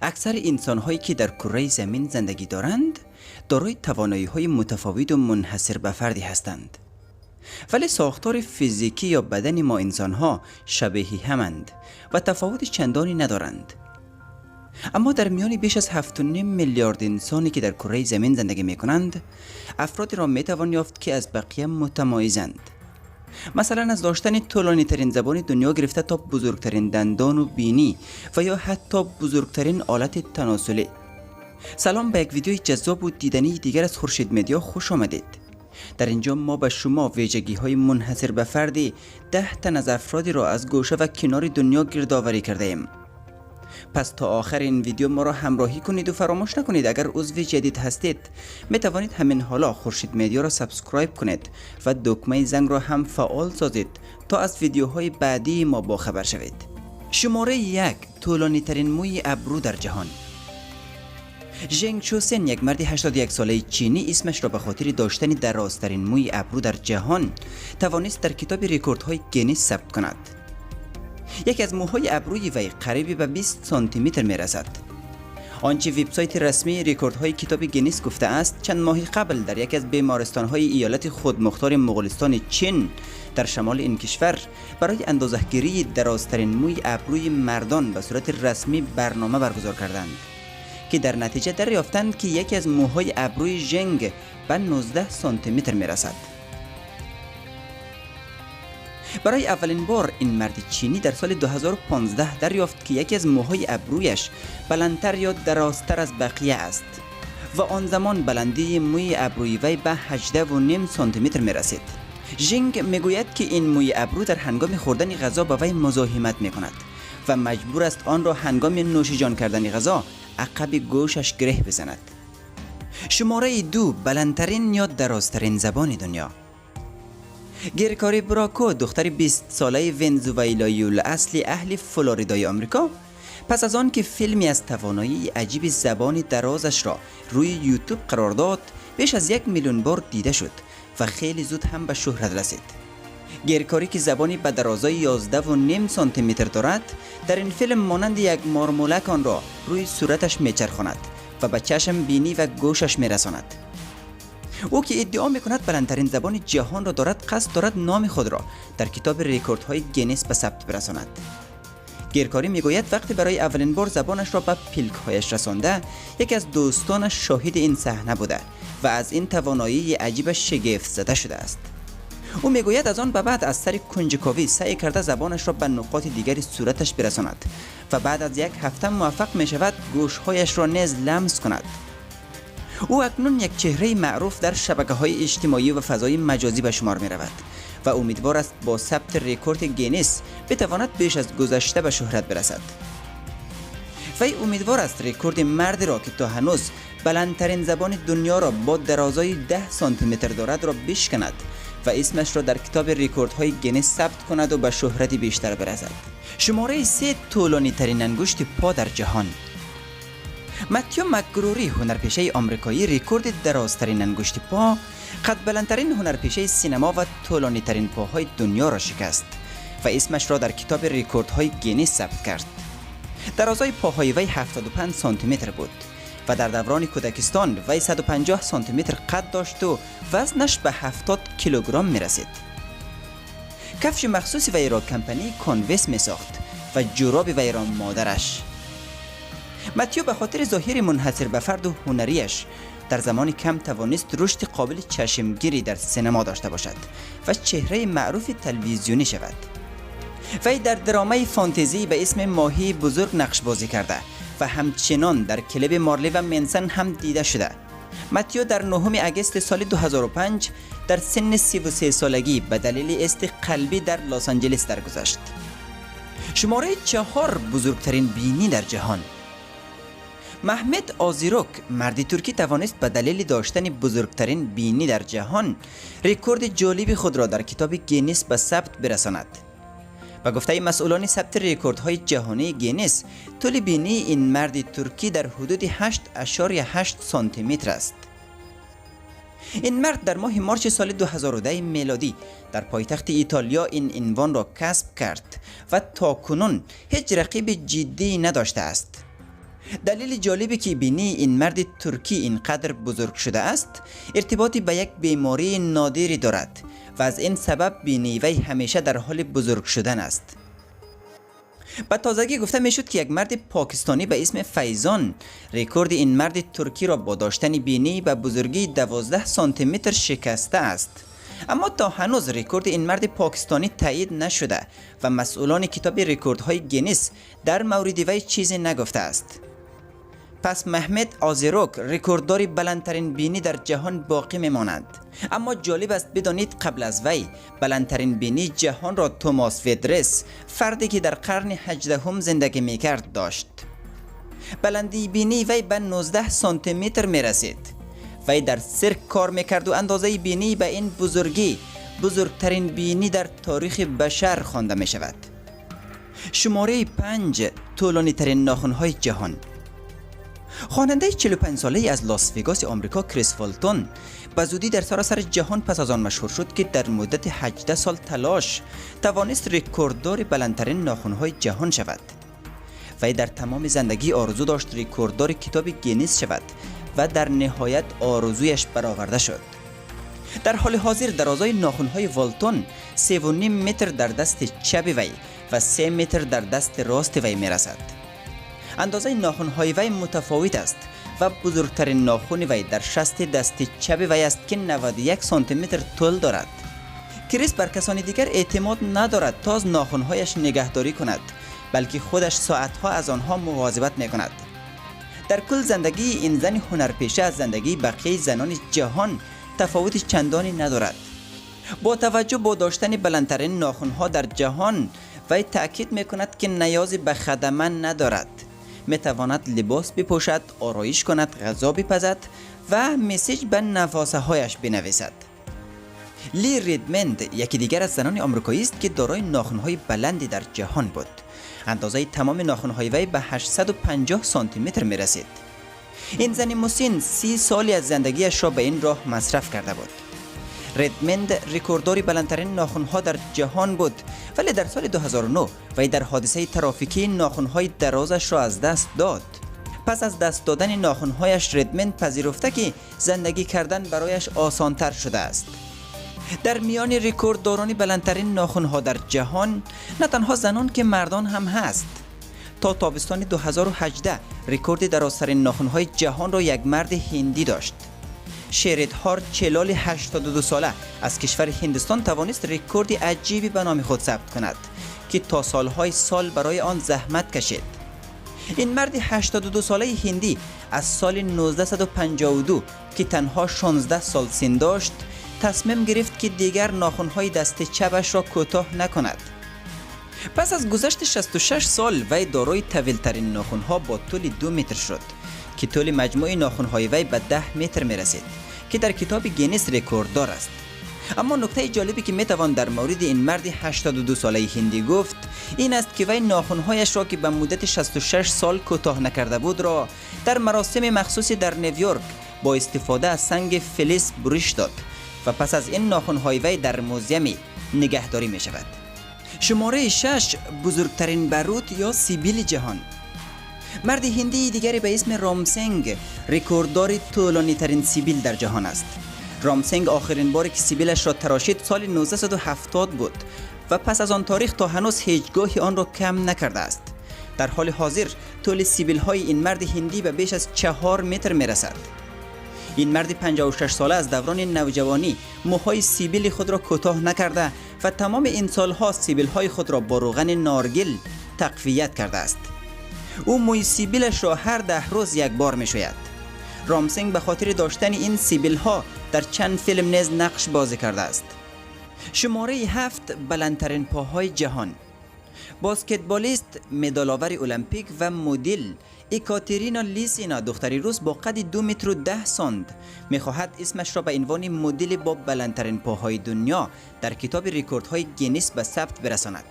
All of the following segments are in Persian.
اکثر انسان‌هایی که در کره زمین زندگی دارند دارای توانایی‌های متفاوت و منحصر به فردی هستند. ولی ساختار فیزیکی یا بدن ما انسان‌ها شبیه همند و تفاوت چندانی ندارند. اما در میان بیش از 7.5 میلیارد انسانی که در کره زمین زندگی می‌کنند، افرادی را می‌توان یافت که از بقیه متمایزند. مثلا از داشتن طولانی ترین زبان دنیا گرفته تا بزرگترین دندان و بینی و یا حتی بزرگترین آلت تناسلی. سلام، به یک ویدیوی جذاب و دیدنی دیگر از خورشید مدیا خوش آمدید. در اینجا ما به شما ویژگی های منحصر به فردی 10 تن از افرادی را از گوشه و کنار دنیا گردآوری کرده ایم. پس تا آخر این ویدیو ما را همراهی کنید و فراموش نکنید اگر عضو جدید هستید می توانید همین حالا خورشید مدیا را سابسکرایب کنید و دکمه زنگ را هم فعال سازید تا از ویدیوهای بعدی ما باخبر شوید. شماره 1: طولانی ترین موی ابرو در جهان. ژنگ چوسن، یک مرد 81 ساله چینی، اسمش را به خاطر داشتن درازترین موی ابرو در جهان توانست در کتاب رکوردهای گینس ثبت کند. یکی از موهای ابروی وی قریب به 20 سانتی متر می رسد. آنچه وبسایت رسمی رکوردهای کتاب گینس گفته است، چند ماه قبل در یکی از بیمارستان‌های ایالت خودمختار مغولستان چین در شمال این کشور برای اندازه‌گیری درازترین موی ابروی مردان به صورت رسمی برنامه برگزار کردند که در نتیجه دریافتند که یکی از موهای ابروی ژنگ به 19 سانتی متر می رسد. برای اولین بار این مرد چینی در سال 2015 دریافت که یکی از موهای ابرویش بلندتر یا درازتر از بقیه است و آن زمان بلندی موی ابروی وی به 18.5 سانتی متر می رسید. ژنگ می گوید که این موی ابرو در هنگام خوردن غذا با وی مزاحمت می کند و مجبور است آن را هنگام نوشیجان کردن غذا عقب گوشش گره بزند. شماره 2: بلندترین یا درازترین زبان دنیا. گرکاری براکو، دختر 20 ساله ونزوئلایی الاصل اهل فلوریدای آمریکا، پس از آن که فیلمی از توانایی عجیب زبان درازش را روی یوتیوب قرار داد، بیش از 1 میلیون بار دیده شد و خیلی زود هم به شهرت رسید. گرکاری که زبانی به درازای 11.5 سانتی متر دارد، در این فیلم مانند یک مارمولک آن را روی صورتش میچرخاند و به چشم، بینی و گوشش میرساند. او که ادعا میکند بلندترین زبان جهان را دارد، قصد دارد نام خود را در کتاب رکوردهای گینس به ثبت برساند. گرکاری میگوید وقتی برای اولین بار زبانش را به پلک‌هایش رسانده، یکی از دوستانش شاهد این صحنه بوده و از این توانایی عجیبش شگفت زده شده است. او میگوید از آن به بعد از سر کنجکاوی سعی کرده زبانش را به نقاط دیگری صورتش برساند و بعد از 1 هفته موفق می شود گوشهایش را نیز لمس کند. او اکنون یک چهره معروف در شبکه‌های اجتماعی و فضای مجازی به شمار می رود و امیدوار است با ثبت رکورد گینس بتواند بیش از گذشته به شهرت برسد. وی امیدوار است رکورد مردی را که تا هنوز بلندترین زبان دنیا را با درازای 10 سانتی متر دارد را بشکند و اسمش را در کتاب رکوردهای گینس ثبت کند و به شهرت بیشتر برسد. شماره 3: طولانی ترین انگشت پا در جهان. متیو مکگروری، هنرپیشه آمریکایی، رکورد درازترین انگشت پا، قد بلندترین هنرپیشه سینما و طولانی ترین پاهای دنیا را شکست و اسمش را در کتاب رکوردهای گینس ثبت کرد. درازای پاهای وی 75 سانتی متر بود و در دوران کودکستان وی 150 سانتی متر قد داشت و وزنش به 70 کیلوگرم می رسید. کفش مخصوص وی را کمپانی کانوس می ساخت و جوراب وی را مادرش. متیو به خاطر ظاهر منحصر به فرد و هنریش در زمان کم توانست رشد قابل چشمگیری در سینما داشته باشد و چهره معروف تلویزیونی شود. وی در درامای فانتزی به اسم ماهی بزرگ نقش بازی کرده و همچنان در کلیپ مارلی و منسن هم دیده شده. متیو در 9 اگست سال 2005 در سن 33 سالگی به دلیل است قلبی در لس آنجلس درگذشت. شماره 4: بزرگترین بینی در جهان. محمد آزیروک، مردی ترکی، توانست به دلیل داشتن بزرگترین بینی در جهان رکورد جالب خود را در کتاب گینس به ثبت برساند. به گفته مسئولان ثبت رکوردهای جهانی گینس، طول بینی این مرد ترکی در حدود 8.8 سانتی متر است. این مرد در ماه مارچ سال 2010 میلادی در پایتخت ایتالیا این عنوان را کسب کرد و تاکنون هیچ رقیب جدی نداشته است. دلیل جالبی که بینی این مرد ترکی اینقدر بزرگ شده است ارتباطی به یک بیماری نادری دارد و از این سبب بینی وی همیشه در حال بزرگ شدن است. به تازگی گفته میشد که یک مرد پاکستانی به اسم فیضان رکورد این مرد ترکی را با داشتن بینی به بزرگی 12 سانتی متر شکسته است. اما تا هنوز رکورد این مرد پاکستانی تایید نشده و مسئولان کتاب رکوردهای گینیس در مورد وی چیزی نگفته است. پس محمد آزیروک رکورددار بلندترین بینی در جهان باقی میماند. اما جالب است بدانید قبل از وی بلندترین بینی جهان را توماس ویدرس، فردی که در قرن 18 زندگی میکرد، داشت. بلندی بینی وی به 19 سانتی متر میرسید. وی در سرک کار میکرد و اندازه بینی به این بزرگی بزرگترین بینی در تاریخ بشر خوانده می شود. شماره 5 طولانی ترین ناخن‌های جهان. خواننده 45 ساله‌ای از لاس وگاس آمریکا کریس والتون به زودی در سراسر جهان پس از آن مشهور شد که در مدت 18 سال تلاش توانست رکورددار بلندترین ناخن‌های جهان شود. وی در تمام زندگی آرزو داشت رکورددار کتاب گینیس شود و در نهایت آرزویش برآورده شد. در حال حاضر درازای ناخن‌های والتون 3.5 متر در دست چپ وی و 3 متر در دست راست وی میرسد. اندازه ناخن‌های وی متفاوت است و بزرگترین ناخن وی در شست دست چپ وی است که 91 سانتی متر طول دارد. کریس بر کسانی دیگر اعتماد ندارد تا از ناخن‌هایش نگهداری کند، بلکه خودش ساعتها از آنها مواظبت می‌کند. در کل زندگی این زن هنرپیشه از زندگی بقیه زنان جهان تفاوت چندانی ندارد. با توجه به داشتن بلندترین ناخن‌ها در جهان وی تأکید می‌کند که نیازی به خدمه ندارد. می‌تواند لباس بپوشد، آرایش کند، غذا بپزد و مسیج به نواسه هایش بنویسد. لی ریدمند یکی دیگر از زنان آمریکایی است که دارای ناخن‌های بلندی در جهان بود. اندازه تمام ناخن‌های وی به 850 سانتی متر می‌رسید. این زن مسن 30 سالی از زندگیش را به این راه مصرف کرده بود. ریدمند رکورددار بلندترین ناخن‌ها در جهان بود، ولی در سال 2009 وی در حادثه ترافیکی ناخن‌های درازش را از دست داد. پس از دست دادن ناخن‌هایش ریدمند پذیرفته که زندگی کردن برایش آسان‌تر شده است. در میان رکوردداران بلندترین ناخن‌ها در جهان نه تنها زنان که مردان هم هست. تا تابستان 2018 رکورد درازترین ناخن‌های جهان را یک مرد هندی داشت. شریدهار چلال 82 ساله از کشور هندوستان توانست رکورد عجیبی به نام خود ثبت کند که تا سالهای سال برای آن زحمت کشید. این مرد 82 ساله هندی از سال 1952 که تنها 16 سال سن داشت تصمیم گرفت که دیگر ناخن‌های دست چپش را کوتاه نکند. پس از گذشت 66 سال وی دارای طویل‌ترین ناخن‌ها با طول 2 متر شد که طول مجموع ناخن‌های وی به 10 متر می‌رسید که در کتاب گینیس رکورددار است. اما نکته جالبی که میتوان در مورد این مرد 82 ساله هندی گفت این است که وی ناخن‌هایش را که به مدت 66 سال کوتاه نکرده بود را در مراسم مخصوصی در نیویورک با استفاده از سنگ فلیس بریش داد و پس از این ناخن‌های وی در موزیمی نگهداری می شود. شماره 6 بزرگترین باروت یا سیبیل جهان. مرد هندی دیگری به اسم رامسنگ رکورددار طولانی ترین سیبیل در جهان است. رامسنگ آخرین باری که سیبیلش را تراشید سال 1970 بود و پس از آن تاریخ تا هنوز هیچگاهی آن را کم نکرده است. در حال حاضر طول سیبیل های این مرد هندی به بیش از 4 متر می رسد. این مرد 56 ساله از دوران نوجوانی موهای سیبیل خود را کوتاه نکرده و تمام این سالها سیبیل های خود را با روغن نارگیل تقویت کرده است. او موی سیبیلش را هر 10 روز یک بار می شوید. رامسنگ به خاطر داشتن این سیبیل ها در چند فیلم نیز نقش بازی کرده است. شماره 7 بلندترین پاهای جهان. باسکتبالیست، مدال‌آور المپیک و مدل ایکاترینا لیسینا دختری روس با قد 2 متر و 10 سانت می‌خواهد اسمش را به عنوان مدل با بلندترین پاهای دنیا در کتاب رکوردهای گینیس به ثبت برساند.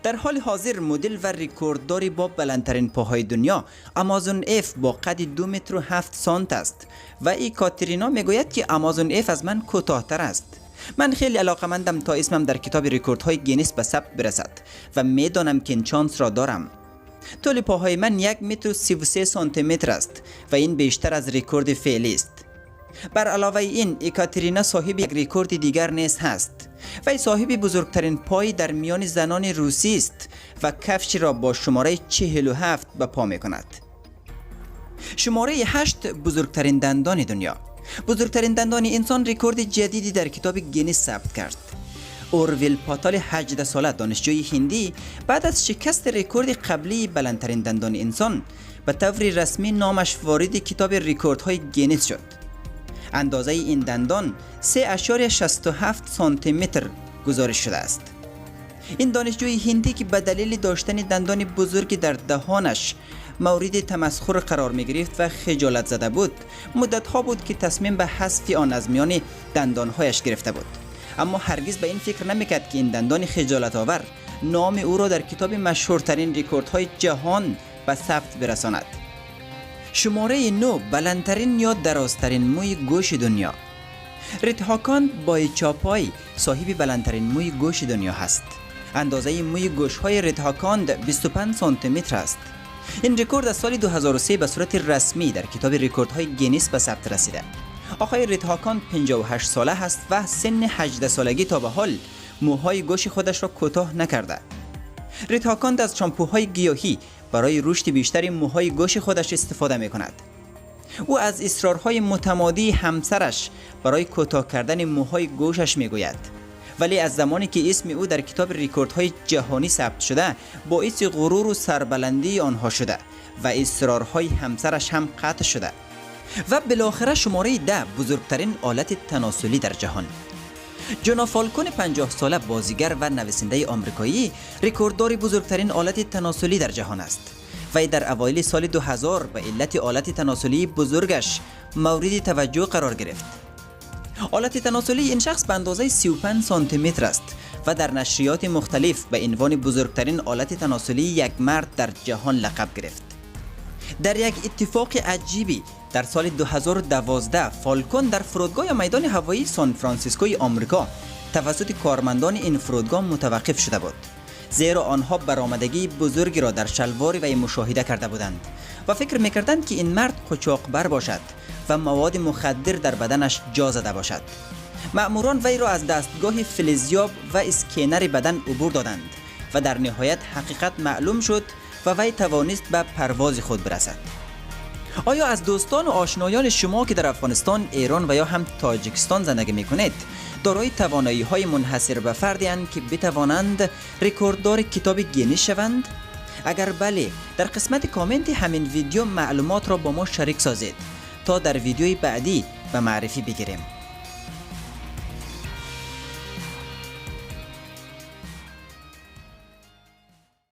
در حال حاضر مدل و رکورددار با بلندترین پاهای دنیا آمازون اف با قد 2 متر و 7 سانت است و ایکاترینا میگوید که آمازون اف از من کوتاه‌تر است. من خیلی علاقه‌مندم تا اسمم در کتاب رکوردهای گینیس به ثبت برسد و میدانم که این شانس را دارم. طول پاهای من 1 متر و 33 سانتی متر است و این بیشتر از رکورد فعلی است. بر علاوه این اکاترینا صاحب یک رکورد دیگر نیز هست. وی صاحب بزرگترین پای در میان زنان روسی است و کفش را با شماره 47 به پا می کند. شماره 8 بزرگترین دندان دنیا. بزرگترین دندان انسان رکورد جدیدی در کتاب گینیس ثبت کرد. اورویل پاتال 18 ساله دانشجوی هندی بعد از شکست رکورد قبلی بلندترین دندان انسان به طور رسمی نامش وارد کتاب رکوردهای گینیس شد. اندازه این دندان 3.67 سانتی متر گزارش شده است. این دانشجوی هندی که به دلیل داشتن دندان بزرگی در دهانش مورد تمسخر قرار می گرفت و خجالت زده بود، مدت‌ها بود که تصمیم به حذف آن از میان دندانهایش گرفته بود، اما هرگز به این فکر نمی‌کرد که این دندان خجالت آور نام او را در کتاب مشهورترین رکوردهای جهان به ثبت برساند. شماره 9 بلندترین یا درازترین موی گوش دنیا. ریتهاکاند بایچاپای صاحب بلندترین موی گوش دنیا هست. اندازه موی گوش‌های ریتهاکاند 25 سانتی متر است. این رکورد از سال 2003 به صورت رسمی در کتاب رکوردهای گینیس به ثبت رسیده. آقای ریتهاکاند 58 ساله است و سن 18 سالگی تا به حال موهای گوش خودش را کوتاه نکرده. ریتهاکاند از شامپوهای گیاهی برای رشد بیشتر موهای گوش خودش استفاده می کند. او از اصرارهای متمادی همسرش برای کوتاه کردن موهای گوشش می گوید. ولی از زمانی که اسم او در کتاب رکوردهای جهانی ثبت شده باعث غرور و سربلندی آنها شده و اصرارهای همسرش هم قطع شده. و بالاخره شماره 10 بزرگترین آلت تناسلی در جهان. جونا فالکون 50 ساله بازیگر و نویسنده آمریکایی رکورددار بزرگترین آلت تناسلی در جهان است. وی در اوایل سال 2000 به علت آلت تناسلی بزرگش مورد توجه قرار گرفت. آلت تناسلی این شخص به اندازه 35 سانتی متر است و در نشریات مختلف به عنوان بزرگترین آلت تناسلی یک مرد در جهان لقب گرفت. در یک اتفاق عجیبی در سال 2012 فالکون در فرودگاه میدان هوایی سان فرانسیسکوی آمریکا توسط کارمندان این فرودگاه متوقف شده بود، زیرا آنها برآمدگی بزرگی را در شلوار وی مشاهده کرده بودند و فکر می‌کردند که این مرد قاچاقبر باشد و مواد مخدر در بدنش جا زده باشد. مأموران وی را از دستگاه فلزیاب و اسکینر بدن عبور دادند و در نهایت حقیقت معلوم شد و وی توانست به پرواز خود برسد. آیا از دوستان و آشنایان شما که در افغانستان، ایران و یا هم تاجیکستان زندگی میکنید دارای توانایی‌های منحصر به فردی اند که بتوانند رکورددار کتاب گینیس شوند؟ اگر بله، در قسمت کامنت همین ویدیو معلومات را با ما شریک سازید تا در ویدیوی بعدی به معرفی بگیریم.